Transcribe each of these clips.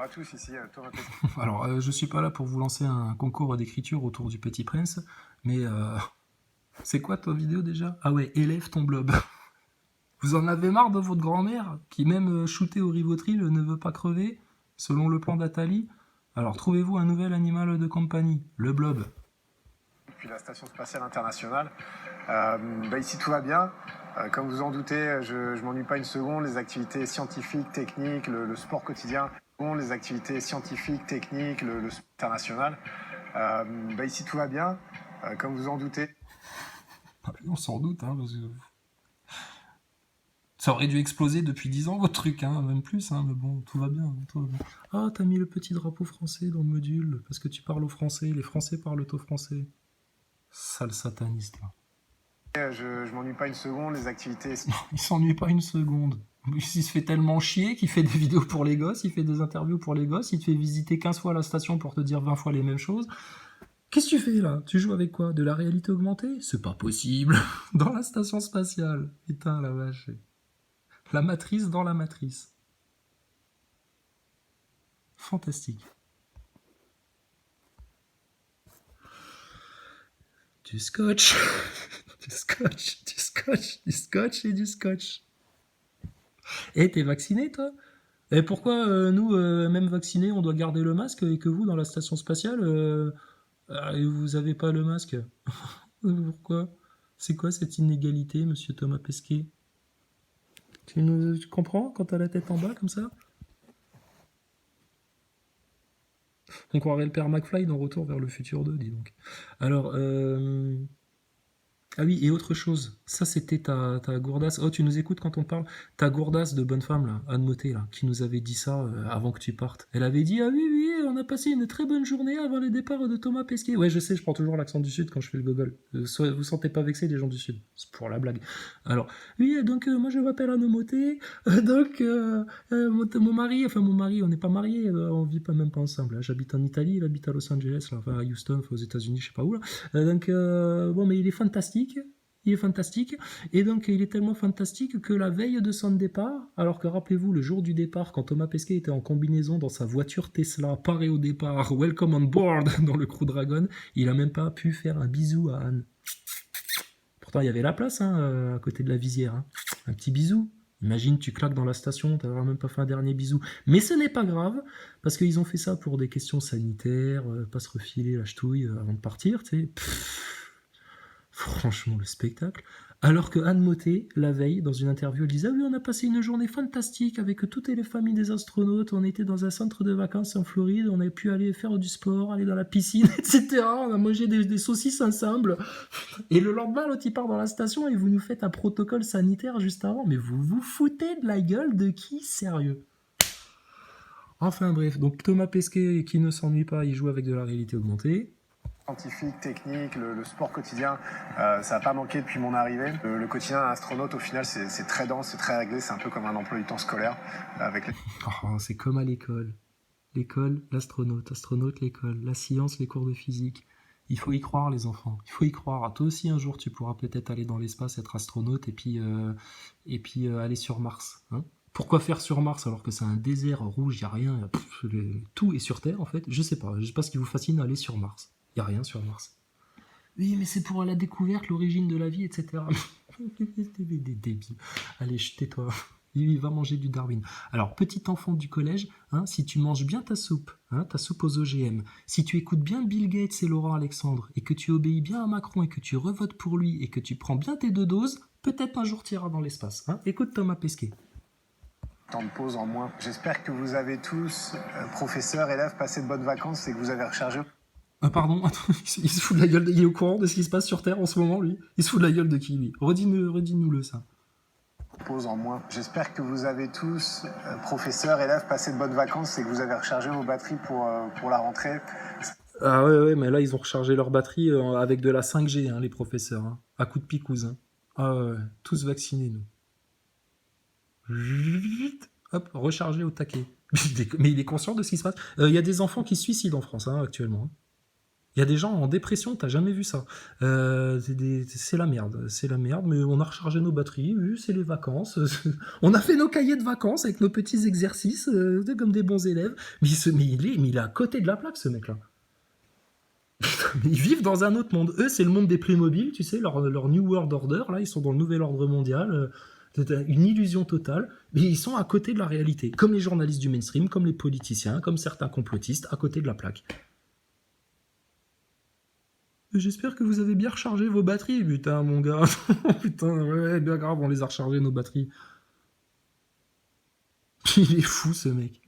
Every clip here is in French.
bonjour à tous, ici Thomas Pesquet. Alors, je suis pas là pour vous lancer un concours d'écriture autour du Petit Prince, mais c'est quoi ta vidéo déjà? Ah ouais, élève ton blob. Vous en avez marre de votre grand-mère, qui même shootée au Rivotril ne veut pas crever, selon le plan d'Atali? Alors trouvez-vous un nouvel animal de compagnie, le blob. Depuis la Station Spatiale Internationale. Ici tout va bien. Comme vous en doutez, je m'ennuie pas une seconde. Les activités scientifiques, techniques, le sport quotidien, les activités scientifiques, techniques, le sport international. Ici tout va bien. Comme vous en doutez. Ah, on s'en doute, hein, parce que ça aurait dû exploser depuis 10 ans votre truc, hein, même plus, hein, mais bon, tout va bien, tout va bien. Ah, t'as mis le petit drapeau français dans le module, parce que tu parles au français, les Français parlent au français. Sale sataniste, là. Je m'ennuie pas une seconde. Les activités. Il s'ennuie pas une seconde. Il se fait tellement chier qu'il fait des vidéos pour les gosses, il fait des interviews pour les gosses, il te fait visiter 15 fois la station pour te dire 20 fois les mêmes choses. Qu'est-ce que tu fais là? Tu joues avec quoi? De la réalité augmentée? C'est pas possible. Dans la station spatiale. Putain, la vache. La matrice dans la matrice. Fantastique. Du scotch. Du scotch, du scotch, du scotch et du scotch. Et t'es vacciné toi? Et pourquoi nous, même vaccinés, on doit garder le masque et que vous, dans la station spatiale, vous avez pas le masque? Pourquoi? C'est quoi cette inégalité, monsieur Thomas Pesquet? Tu comprends quand t'as la tête en bas comme ça? On croirait le père McFly dans Retour vers le futur 2, dis donc. Alors, ah oui, et autre chose, ça c'était ta gourdasse. Oh, tu nous écoutes quand on parle? Ta gourdasse de bonne femme, là, Anne Motet, là, qui nous avait dit ça avant que tu partes. Elle avait dit: ah oui, oui, on a passé une très bonne journée avant le départ de Thomas Pesquet. Ouais, je sais, je prends toujours l'accent du Sud quand je fais le gogol. Vous sentez pas vexé, les gens du Sud. C'est pour la blague. Alors, oui, donc moi je m'appelle Anne Motet. Mon mari, enfin mon mari, on n'est pas mariés, on vit pas même pas ensemble, hein. J'habite en Italie, il habite à Los Angeles, là, enfin à Houston, enfin, aux États-Unis, je sais pas où là. Bon, mais il est fantastique. Il est fantastique. Et donc, il est tellement fantastique que la veille de son départ, alors que rappelez-vous, le jour du départ, quand Thomas Pesquet était en combinaison dans sa voiture Tesla, paré au départ, welcome on board dans le Crew Dragon, il a même pas pu faire un bisou à Anne. Pourtant, il y avait la place, hein, à côté de la visière, hein. Un petit bisou. Imagine, tu claques dans la station, t'as même pas fait un dernier bisou. Mais ce n'est pas grave, parce qu'ils ont fait ça pour des questions sanitaires, pas se refiler la ch'touille avant de partir, tu sais. Franchement, le spectacle. Alors que Anne Motet, la veille, dans une interview, elle disait: ah oui, on a passé une journée fantastique avec toutes les familles des astronautes, on était dans un centre de vacances en Floride, on a pu aller faire du sport, aller dans la piscine, etc. On a mangé des saucisses ensemble. Et le lendemain, l'autre, il part dans la station et vous nous faites un protocole sanitaire juste avant. Mais vous vous foutez de la gueule de qui, sérieux? Enfin bref, donc Thomas Pesquet, qui ne s'ennuie pas, il joue avec de la réalité augmentée. Scientifique, technique, le sport quotidien, ça n'a pas manqué depuis mon arrivée. Le quotidien d'un astronaute, au final, c'est très dense, c'est très réglé, c'est un peu comme un emploi du temps scolaire. Avec les... Oh, c'est comme à l'école. L'école, l'astronaute, astronaute, l'école, la science, les cours de physique. Il faut y croire, les enfants. Il faut y croire. Toi aussi, un jour, tu pourras peut-être aller dans l'espace, être astronaute et puis aller sur Mars. Hein. Pourquoi faire sur Mars alors que c'est un désert rouge, il n'y a rien, tout est sur Terre en fait? Je sais pas ce qui vous fascine à aller sur Mars. Il n'y a rien sur Mars. Oui, mais c'est pour la découverte, l'origine de la vie, etc. Des débiles. Allez, tais-toi. Il va manger du Darwin. Alors, petit enfant du collège, hein, si tu manges bien ta soupe aux OGM, si tu écoutes bien Bill Gates et Laurent Alexandre, et que tu obéis bien à Macron, et que tu revotes pour lui, et que tu prends bien tes 2 doses, peut-être un jour tu iras dans l'espace. Hein. Écoute Thomas Pesquet. Temps de pause en moins. J'espère que vous avez tous, professeurs, élèves, passé de bonnes vacances et que vous avez rechargé. Pardon, attends, il se fout de la gueule, il est au courant de ce qui se passe sur Terre en ce moment, lui. Il se fout de la gueule de qui, lui? Redis-nous-le, ça. Pause en moins. J'espère que vous avez tous, professeurs, élèves, passé de bonnes vacances et que vous avez rechargé vos batteries pour la rentrée. Ah ouais, mais là, ils ont rechargé leur batterie avec de la 5G, hein, les professeurs, hein, à coups de picouse. Hein. Ah ouais, tous vaccinés, nous. Hop, rechargé au taquet. Mais il est conscient de ce qui se passe. Il y a des enfants qui se suicident en France, hein, actuellement. Il y a des gens en dépression, t'as jamais vu ça. C'est la merde, mais on a rechargé nos batteries, c'est les vacances. On a fait nos cahiers de vacances avec nos petits exercices, comme des bons élèves. Mais il est à côté de la plaque, ce mec-là. Ils vivent dans un autre monde. Eux, c'est le monde des Playmobil, tu sais, leur New World Order, là, ils sont dans le nouvel ordre mondial. C'est une illusion totale, mais ils sont à côté de la réalité. Comme les journalistes du mainstream, comme les politiciens, comme certains complotistes, à côté de la plaque. J'espère que vous avez bien rechargé vos batteries, putain, mon gars. Putain, ouais, bien grave, on les a rechargées, nos batteries. Il est fou, ce mec.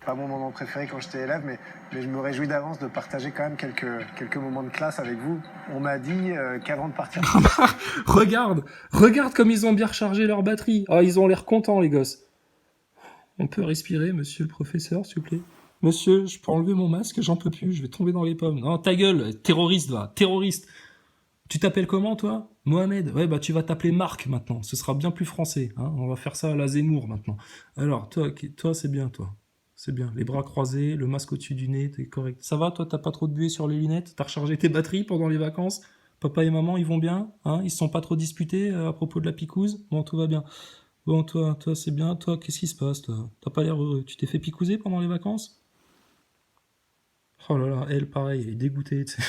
Pas mon moment préféré quand j'étais élève, mais je me réjouis d'avance de partager quand même quelques moments de classe avec vous. On m'a dit qu'avant de partir... regarde comme ils ont bien rechargé leurs batteries. Ah, ils ont l'air contents, les gosses. On peut respirer, monsieur le professeur, s'il vous plaît? Monsieur, je peux enlever mon masque, j'en peux plus, je vais tomber dans les pommes. Non, ta gueule, terroriste, va, terroriste. Tu t'appelles comment, toi? Mohamed? Ouais, bah tu vas t'appeler Marc maintenant, ce sera bien plus français. Hein, on va faire ça à la Zemmour maintenant. Alors, toi c'est bien, toi. C'est bien. Les bras croisés, le masque au-dessus du nez, t'es correct. Ça va, toi, t'as pas trop de buée sur les lunettes? T'as rechargé tes batteries pendant les vacances? Papa et maman, ils vont bien? Hein, ils se sont pas trop disputés à propos de la picouse? Bon, tout va bien. Bon, toi, c'est bien. Toi, qu'est-ce qui se passe, toi? T'as pas l'air heureux. Tu t'es fait picouser pendant les vacances? Oh là là, elle, pareil, elle est dégoûtée, tu sais.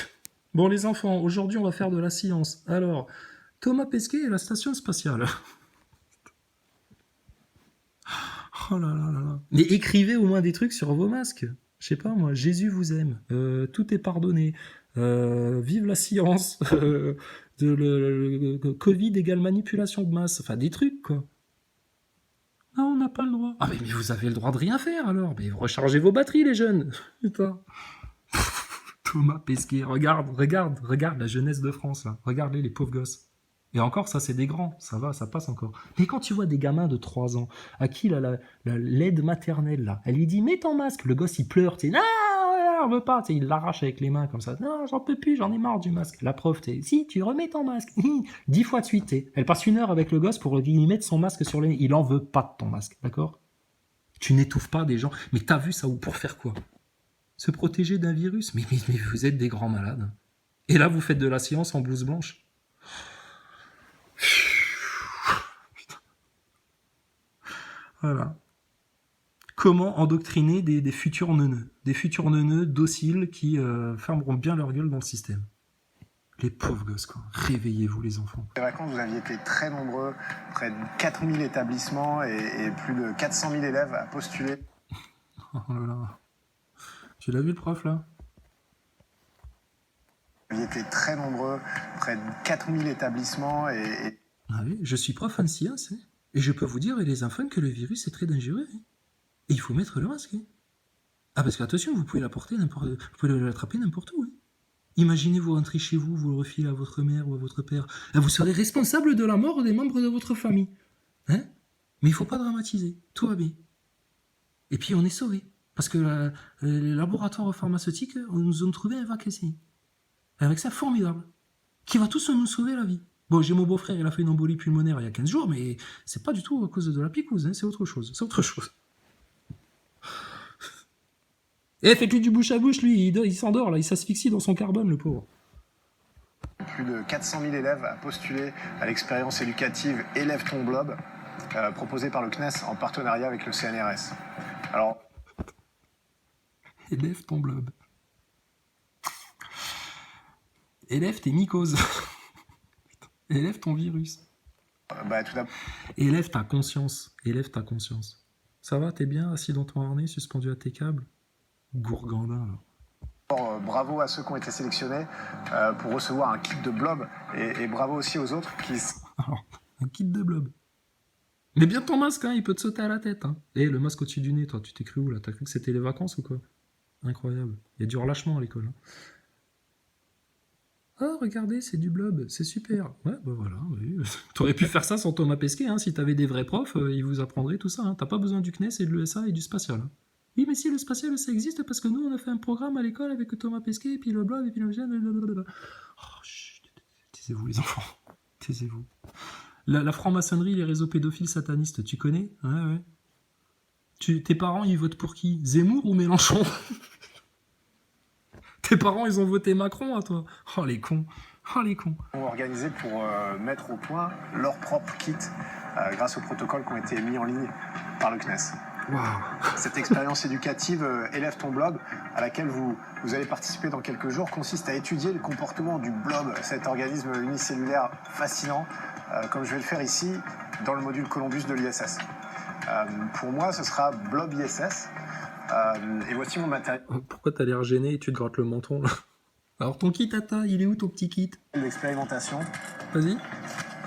Bon, les enfants, aujourd'hui, on va faire de la science. Alors, Thomas Pesquet et la station spatiale. Oh là là là là. Mais écrivez au moins des trucs sur vos masques. Je sais pas, moi, Jésus vous aime. Tout est pardonné. Vive la science. Le Covid égale manipulation de masse. Enfin, des trucs, quoi. Ah, on n'a pas le droit. Ah, mais vous avez le droit de rien faire, alors. Mais rechargez vos batteries, les jeunes. Putain. Thomas Pesquet, regarde la jeunesse de France, là. Regardez les pauvres gosses. Et encore, ça, c'est des grands. Ça va, ça passe encore. Mais quand tu vois des gamins de 3 ans, à qui l'aide maternelle, là, elle lui dit, mets ton masque. Le gosse, il pleure, tu sais, non, on veut pas, tu sais, il l'arrache avec les mains, comme ça. Non, j'en peux plus, j'en ai marre du masque. La prof, tu sais, si, tu remets ton masque. 10 fois de suite, tu sais. Elle passe 1 heure avec le gosse pour lui mettre son masque sur le nez. Il en veut pas de ton masque, d'accord? Tu n'étouffes pas des gens. Mais t'as vu ça ou pour faire quoi? Se protéger d'un virus? Mais vous êtes des grands malades. Et là, vous faites de la science en blouse blanche. Putain. Voilà. Comment endoctriner des futurs neuneux? Des futurs neuneux dociles qui fermeront bien leur gueule dans le système. Les pauvres gosses, quoi. Réveillez-vous, les enfants. Les vacances, vous aviez été très nombreux, près de 4000 établissements et plus de 400 000 élèves à postuler. Oh là là. Tu l'as vu, le prof, là? Vous aviez été très nombreux, près de 4000 établissements et... Ah oui, je suis prof ANSIA, c'est. Et je peux vous dire, les enfants, que le virus est très dangereux. Hein. Et il faut mettre le masque. Hein. Ah, parce qu'attention, vous pouvez l'attraper n'importe où. Hein. Imaginez, vous rentrez chez vous, vous le refilez à votre mère ou à votre père. Ah, vous serez responsable de la mort des membres de votre famille. Hein? Mais il ne faut pas dramatiser. Tout va bien. Et puis, on est sauvé. Parce que les laboratoires pharmaceutiques nous ont trouvé un vaccin. Un vaccin formidable. Qui va tous nous sauver la vie. Bon, j'ai mon beau-frère, il a fait une embolie pulmonaire il y a 15 jours, mais c'est pas du tout à cause de la picouse, hein, c'est autre chose. C'est autre chose. Eh, faites-lui du bouche à bouche, lui, il s'endort, là, il s'asphyxie dans son carbone, le pauvre. Plus de 400 000 élèves à postuler à l'expérience éducative Élève ton blob, proposée par le CNES en partenariat avec le CNRS. Alors... Élève ton blob. Élève tes mycoses. Élève ton virus. Tout d'abord... Élève ta conscience. Élève ta conscience. Ça va, t'es bien assis dans ton harnais, suspendu à tes câbles? Gourgandin, là. Bravo à ceux qui ont été sélectionnés pour recevoir un kit de blob et bravo aussi aux autres qui... Alors, un kit de blob. Mais bien ton masque, hein, il peut te sauter à la tête. Hein. Et le masque au-dessus du nez, toi, tu t'es cru où là? T'as cru que c'était les vacances ou quoi? Incroyable. Il y a du relâchement à l'école. Hein. Ah, regardez, c'est du blob, c'est super. Ouais, bah voilà. Oui. T'aurais pu faire ça sans Thomas Pesquet, hein, si t'avais des vrais profs, ils vous apprendraient tout ça. Hein. T'as pas besoin du CNES et de l'ESA et du spatial. Hein. Oui, mais si, le spatial, ça existe parce que nous, on a fait un programme à l'école avec Thomas Pesquet, et puis le blob, et puis le... Oh, chut, taisez-vous, les enfants. Taisez-vous. La franc-maçonnerie, les réseaux pédophiles satanistes, tu connais? Ouais. Tes parents, ils votent pour qui? Zemmour ou Mélenchon? Tes parents, ils ont voté Macron à toi. Oh les cons. Oh les cons. Ont organisé pour mettre au point leur propre kit grâce aux protocoles qui ont été mis en ligne par le CNES. Waouh. Cette expérience éducative Élève ton blob, à laquelle vous allez participer dans quelques jours, consiste à étudier le comportement du blob, cet organisme unicellulaire fascinant, comme je vais le faire ici, dans le module Columbus de l'ISS. Pour moi, ce sera Blob ISS. Et voici mon matériel Pourquoi t'as l'air gêné et tu te grattes le menton là? Alors ton kit, Tata, il est où ton petit kit? d'expérimentation Vas-y.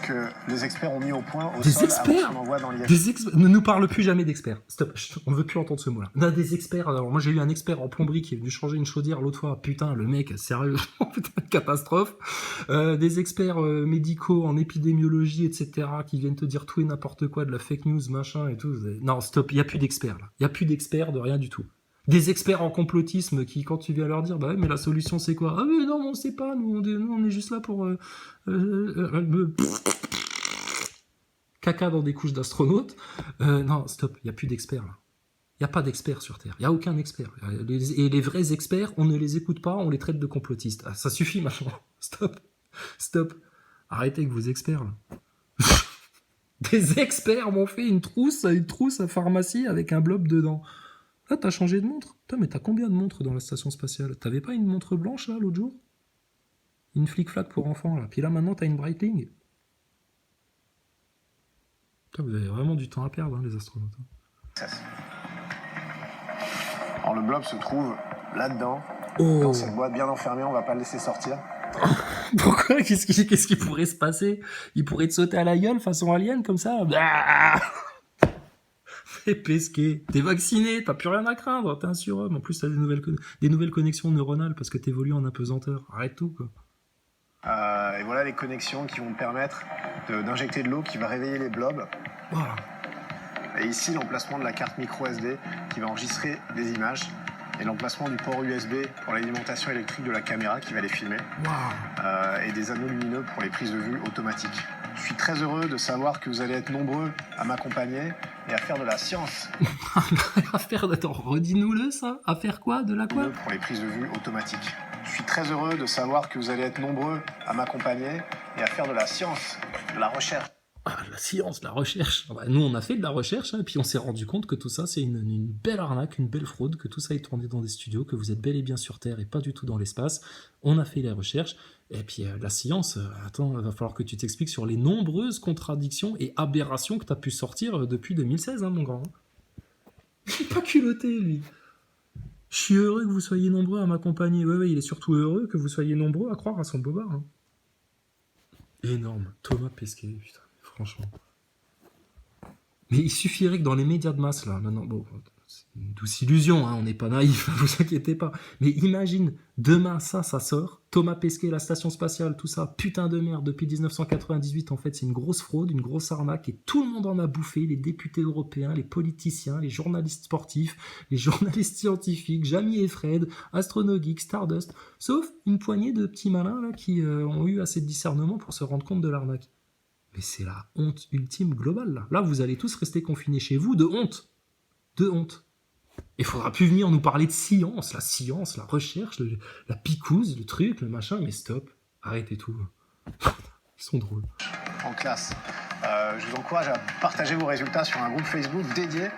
que les experts ont mis au point au Des sol experts avant qu'on envoie dans l'ISS. Ne nous parle plus jamais d'experts. Stop, on ne veut plus entendre ce mot-là. On a des experts. Alors moi j'ai eu un expert en plomberie qui est venu changer une chaudière l'autre fois. Putain, le mec, sérieux, putain, catastrophe. Des experts médicaux en épidémiologie, etc., qui viennent te dire tout et n'importe quoi, de la fake news, machin et tout. Non, stop, il n'y a plus d'experts là. Il n'y a plus d'experts de rien du tout. Des experts en complotisme qui, quand tu viens leur dire, bah ouais, mais la solution c'est quoi? Ah mais non, on sait pas, nous on est juste là pour... caca dans des couches d'astronautes. Non, stop, il n'y a plus d'experts là. Il n'y a pas d'experts sur Terre. Il n'y a aucun expert. Et les vrais experts, on ne les écoute pas, on les traite de complotistes. Ah, ça suffit maintenant. Stop. Stop. Arrêtez avec vos experts là. Des experts m'ont fait une trousse à pharmacie avec un blob dedans. Ah, t'as changé de montre? Putain, mais t'as combien de montres dans la station spatiale? T'avais pas une montre blanche là l'autre jour? Une flic-flac pour enfants là. Puis là maintenant t'as une Breitling. Putain, vous avez vraiment du temps à perdre, hein, les astronautes. Alors le blob se trouve là-dedans, Oh. dans cette boîte bien enfermée, on va pas le laisser sortir. Pourquoi? Qu'est-ce qui pourrait se passer? Il pourrait te sauter à la gueule façon alien comme ça? Fais pesquer. T'es vacciné, t'as plus rien à craindre, t'es un surhomme. En plus, t'as des nouvelles connexions neuronales parce que t'évolues en apesanteur. Arrête tout, quoi. Et voilà les connexions qui vont permettre d'injecter de l'eau qui va réveiller les blobs. Wow. Et ici, l'emplacement de la carte micro SD qui va enregistrer des images. Et l'emplacement du port USB pour l'alimentation électrique de la caméra qui va les filmer. Wow. Et des anneaux lumineux pour les prises de vue automatiques. Je suis très heureux de savoir que vous allez être nombreux à m'accompagner et à faire de la science. À faire, attends, redis-nous-le ça. À faire quoi? De la quoi? Pour les prises de vue automatiques. Je suis très heureux de savoir que vous allez être nombreux à m'accompagner et à faire de la science, de la recherche. Ah, la science, la recherche. Bah, nous, on a fait de la recherche, hein, et puis on s'est rendu compte que tout ça, c'est une belle arnaque, une belle fraude, que tout ça est tourné dans des studios, que vous êtes bel et bien sur Terre et pas du tout dans l'espace. On a fait les recherches, et puis la science, attends, il va falloir que tu t'expliques sur les nombreuses contradictions et aberrations que tu as pu sortir depuis 2016, hein, mon grand. Il est pas culotté, lui. Je suis heureux que vous soyez nombreux à m'accompagner. Ouais, il est surtout heureux que vous soyez nombreux à croire à son bobard. Hein. Énorme. Thomas Pesquet, putain. Franchement. Mais il suffirait que dans les médias de masse, là, maintenant, bon, c'est une douce illusion, hein, on n'est pas naïf, vous inquiétez pas. Mais imagine, demain, ça sort, Thomas Pesquet, la station spatiale, tout ça, putain de merde, depuis 1998, en fait, c'est une grosse fraude, une grosse arnaque, et tout le monde en a bouffé, les députés européens, les politiciens, les journalistes sportifs, les journalistes scientifiques, Jamie et Fred, Astronogeek, Stardust, sauf une poignée de petits malins, là, qui ont eu assez de discernement pour se rendre compte de l'arnaque. Mais c'est la honte ultime globale, là. Là, vous allez tous rester confinés chez vous de honte. De honte. Il faudra plus venir nous parler de science, la recherche, la picouse, le truc, le machin, mais stop. Arrêtez tout. Ils sont drôles. En classe. Je vous encourage à partager vos résultats sur un groupe Facebook dédié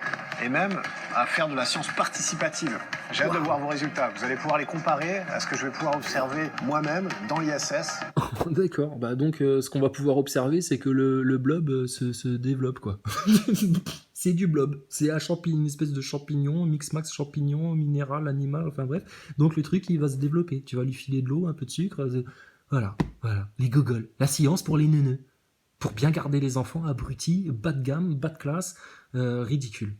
et même à faire de la science participative. J'ai hâte de voir vos résultats. Vous allez pouvoir les comparer à ce que je vais pouvoir observer moi-même dans l'ISS. D'accord. Bah donc, ce qu'on va pouvoir observer, c'est que le blob se développe, quoi. C'est du blob. C'est une espèce de champignon, mix-max champignon, minéral, animal, enfin bref. Donc le truc, il va se développer. Tu vas lui filer de l'eau, un peu de sucre. Voilà. Les gogoles. La science pour les neuneux. Pour bien garder les enfants abrutis, bas de gamme, bas de classe, ridicules.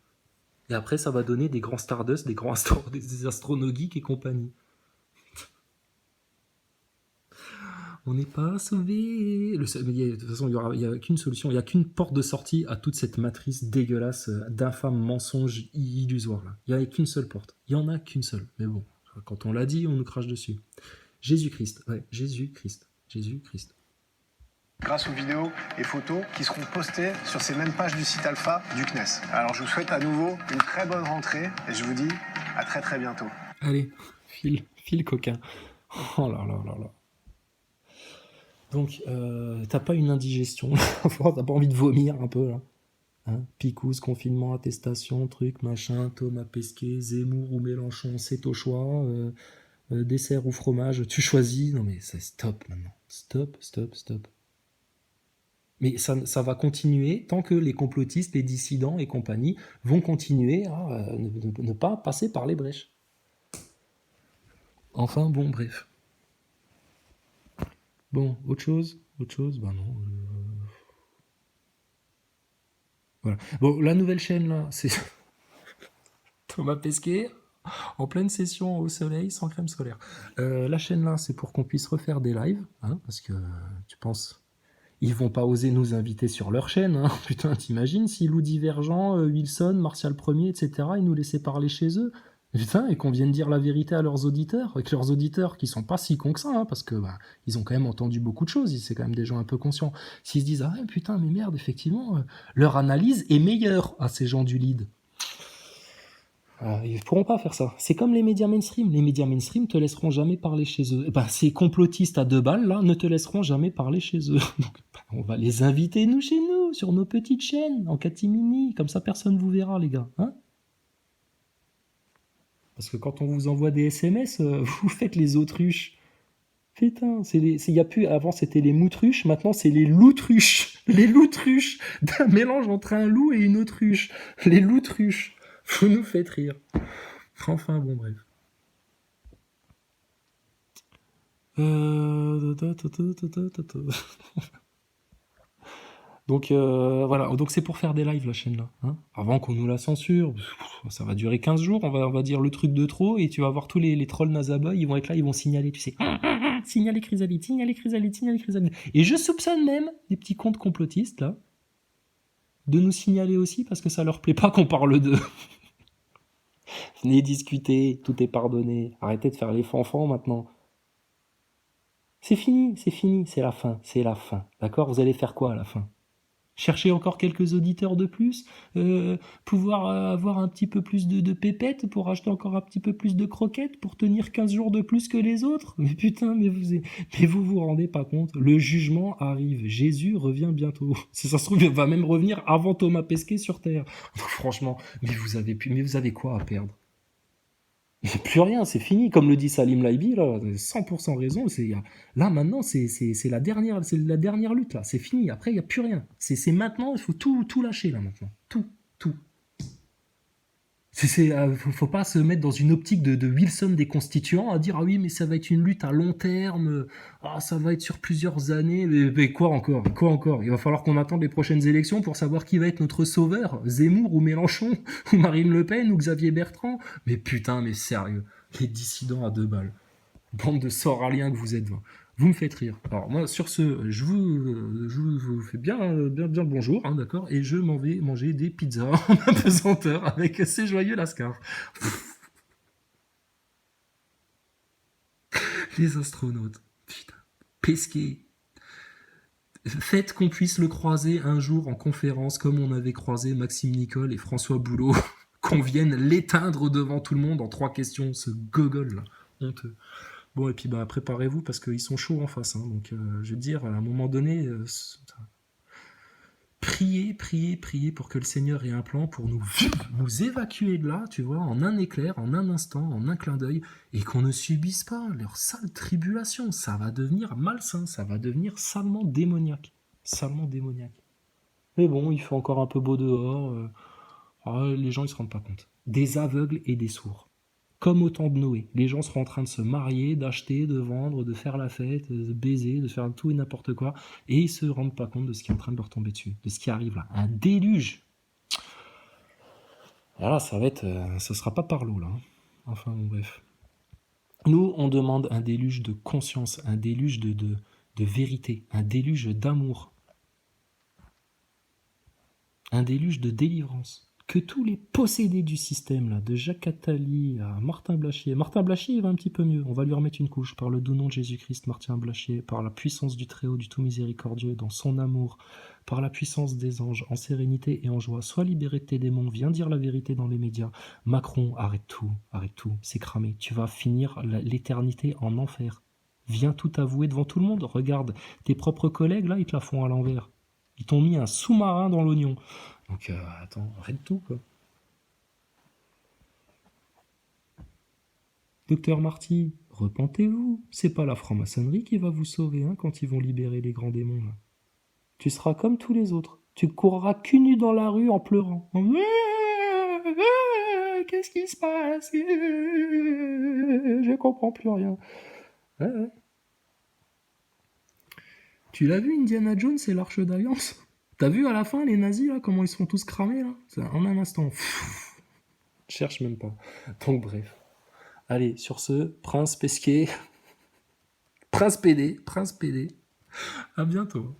Et après, ça va donner des grands Stardust, des astronogeeks et compagnie. On n'est pas sauvés. De toute façon, il n'y a qu'une solution, il n'y a qu'une porte de sortie à toute cette matrice dégueulasse d'infâmes mensonges illusoires. Là. Il n'y a qu'une seule porte. Il n'y en a qu'une seule. Mais bon, quand on l'a dit, on nous crache dessus. Jésus-Christ. Ouais, Jésus-Christ. Grâce aux vidéos et photos qui seront postées sur ces mêmes pages du site Alpha du CNES. Alors je vous souhaite à nouveau une très bonne rentrée et je vous dis à très très bientôt. Allez, file. File coquin. Oh là là là là. Donc, t'as pas une indigestion, t'as pas envie de vomir un peu, là, hein? Picouze, confinement, attestation, truc, machin, Thomas Pesquet, Zemmour ou Mélenchon, c'est au choix, dessert ou fromage, tu choisis. Non mais c'est stop maintenant. Stop, stop, stop. Mais ça va continuer tant que les complotistes, les dissidents et compagnie vont continuer à ne pas passer par les brèches. Enfin, bon, bref. Bon, autre chose? Autre chose? Ben non. Voilà. Bon, la nouvelle chaîne, là, c'est Thomas Pesquet en pleine session au soleil, sans crème solaire. La chaîne, là, c'est pour qu'on puisse refaire des lives, hein, parce que tu penses... Ils vont pas oser nous inviter sur leur chaîne, hein. Putain, t'imagines si Lou Divergent, Wilson, Martial Premier, etc., ils nous laissaient parler chez eux. Putain, et qu'on vienne dire la vérité à leurs auditeurs, et que leurs auditeurs, qui sont pas si cons que ça, hein, parce que bah, ils ont quand même entendu beaucoup de choses, c'est quand même des gens un peu conscients. S'ils se disent, ah ouais, putain, mais merde, effectivement, leur analyse est meilleure à ces gens du lead. Ils ne pourront pas faire ça. C'est comme les médias mainstream. Les médias mainstream te laisseront jamais parler chez eux. Et ben, ces complotistes à 2 balles, là, ne te laisseront jamais parler chez eux. Donc, on va les inviter, nous, chez nous, sur nos petites chaînes, en catimini. Comme ça, personne vous verra, les gars. Hein? Parce que quand on vous envoie des SMS, vous faites les autruches. Putain, y a plus, avant c'était les moutruches, maintenant c'est les loutruches. Les loutruches, d'un mélange entre un loup et une autruche. Les loutruches. Vous nous faites rire. Enfin, bon, bref. Donc voilà, donc c'est pour faire des lives la chaîne là, hein, avant qu'on nous la censure. Ça va durer 15 jours, on va dire le truc de trop, et tu vas voir tous les trolls Nazaboy, ils vont être là, ils vont signaler, tu sais, signaler Chrysalide, signaler Chrysalide, signaler Chrysalide. Et je soupçonne même des petits comptes complotistes là, de nous signaler aussi parce que ça leur plaît pas qu'on parle d'eux. Venez discuter, tout est pardonné, arrêtez de faire les fanfans maintenant. C'est fini, c'est la fin, d'accord? Vous allez faire quoi à la fin? Chercher encore quelques auditeurs de plus, pouvoir avoir un petit peu plus de pépettes pour acheter encore un petit peu plus de croquettes pour tenir 15 jours de plus que les autres. Mais putain, mais vous rendez pas compte, le jugement arrive, Jésus revient bientôt. Si ça se trouve, il va même revenir avant Thomas Pesquet sur Terre. Donc, franchement, mais vous avez quoi à perdre? Il n'y a plus rien, c'est fini, comme le dit Salim Laibi, là, 100% raison. Là, maintenant, c'est la dernière lutte, là. C'est fini, après, il n'y a plus rien. C'est maintenant, il faut tout lâcher, là, maintenant. Tout, tout. Faut pas se mettre dans une optique de Wilson des constituants, à dire, ah oui, mais ça va être une lutte à long terme, ça va être sur plusieurs années, mais quoi encore? Il va falloir qu'on attende les prochaines élections pour savoir qui va être notre sauveur, Zemmour ou Mélenchon, ou Marine Le Pen ou Xavier Bertrand. Mais putain, mais sérieux, les dissidents à 2 balles. Bande de soraliens que vous êtes. Vous me faites rire. Alors moi, sur ce, je vous fais bien le bonjour, hein, d'accord, et je m'en vais manger des pizzas en apesanteur avec ces joyeux lascars. Les astronautes. Putain. Pesquet. Faites qu'on puisse le croiser un jour en conférence comme on avait croisé Maxime Nicole et François Boulot. Qu'on vienne l'éteindre devant tout le monde en 3 questions, ce gogol là, honteux. Bon, et puis bah, préparez-vous parce qu'ils sont chauds en face. Hein, donc je veux dire, à un moment donné, priez pour que le Seigneur ait un plan pour nous évacuer de là, tu vois, en un éclair, en un instant, en un clin d'œil, et qu'on ne subisse pas leur sale tribulation. Ça va devenir malsain, ça va devenir salement démoniaque. Salement démoniaque. Mais bon, il fait encore un peu beau dehors. Les gens, ils se rendent pas compte. Des aveugles et des sourds. Comme au temps de Noé. Les gens seront en train de se marier, d'acheter, de vendre, de faire la fête, de baiser, de faire tout et n'importe quoi, et ils se rendent pas compte de ce qui est en train de leur tomber dessus, de ce qui arrive là. Un déluge. Voilà, ça sera pas par l'eau là. Enfin, bref. Nous, on demande un déluge de conscience, un déluge de vérité, un déluge d'amour, un déluge de délivrance. que tous les possédés du système, là, de Jacques Attali à Martin Blachier. Martin Blachier, il va un petit peu mieux. On va lui remettre une couche. Par le doux nom de Jésus-Christ, Martin Blachier, par la puissance du Très-Haut, du Tout Miséricordieux, dans son amour, par la puissance des anges, en sérénité et en joie. Sois libéré de tes démons, viens dire la vérité dans les médias. Macron, arrête tout, c'est cramé. Tu vas finir l'éternité en enfer. Viens tout avouer devant tout le monde. Regarde, tes propres collègues, là, ils te la font à l'envers. Ils t'ont mis un sous-marin dans l'oignon. Donc, attends, arrête tout, quoi. Docteur Marty, repentez-vous. C'est pas la franc-maçonnerie qui va vous sauver hein, quand ils vont libérer les grands démons, là. Tu seras comme tous les autres. Tu courras cul nu dans la rue en pleurant. Qu'est-ce qui se passe? Je comprends plus rien. Ouais. Tu l'as vu, Indiana Jones et l'Arche d'Alliance? T'as vu à la fin les nazis là, comment ils se font tous cramer là? En un instant. Je cherche même pas. Donc bref. Allez, sur ce, Prince Pesquet, Prince PD, à bientôt.